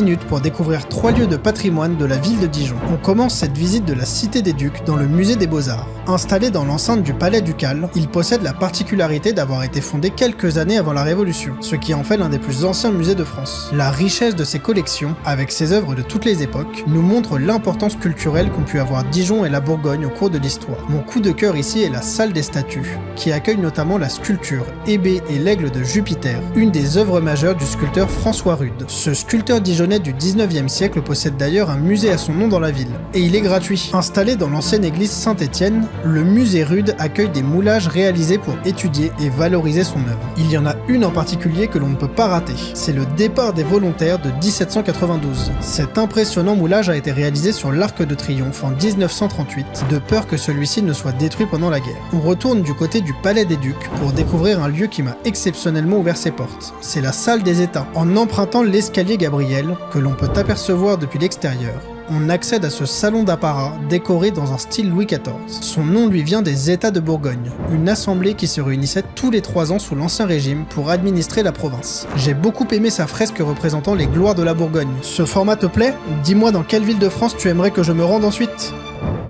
minutes pour découvrir 3 lieux de patrimoine de la ville de Dijon. On commence cette visite de la Cité des Ducs dans le musée des Beaux-Arts. Installé dans l'enceinte du Palais ducal, il possède la particularité d'avoir été fondé quelques années avant la Révolution, ce qui en fait l'un des plus anciens musées de France. La richesse de ses collections, avec ses œuvres de toutes les époques, nous montre l'importance culturelle qu'ont pu avoir Dijon et la Bourgogne au cours de l'histoire. Mon coup de cœur ici est la salle des statues, qui accueille notamment la sculpture Hébé et l'aigle de Jupiter, une des œuvres majeures du sculpteur François Rude. Ce sculpteur dijonnais du 19e siècle possède d'ailleurs un musée à son nom dans la ville, et il est gratuit. Installé dans l'ancienne église Saint-Étienne, le musée Rude accueille des moulages réalisés pour étudier et valoriser son œuvre. Il y en a une en particulier que l'on ne peut pas rater, c'est le départ des volontaires de 1792. Cet impressionnant moulage a été réalisé sur l'Arc de Triomphe en 1938, de peur que celui-ci ne soit détruit pendant la guerre. On retourne du côté du Palais des Ducs pour découvrir un lieu qui m'a exceptionnellement ouvert ses portes. C'est la salle des États. En empruntant l'escalier Gabriel, que l'on peut apercevoir depuis l'extérieur, on accède à ce salon d'apparat décoré dans un style Louis XIV. Son nom lui vient des États de Bourgogne, une assemblée qui se réunissait tous les 3 ans sous l'Ancien Régime pour administrer la province. J'ai beaucoup aimé sa fresque représentant les gloires de la Bourgogne. Ce format te plaît? Dis-moi dans quelle ville de France tu aimerais que je me rende ensuite?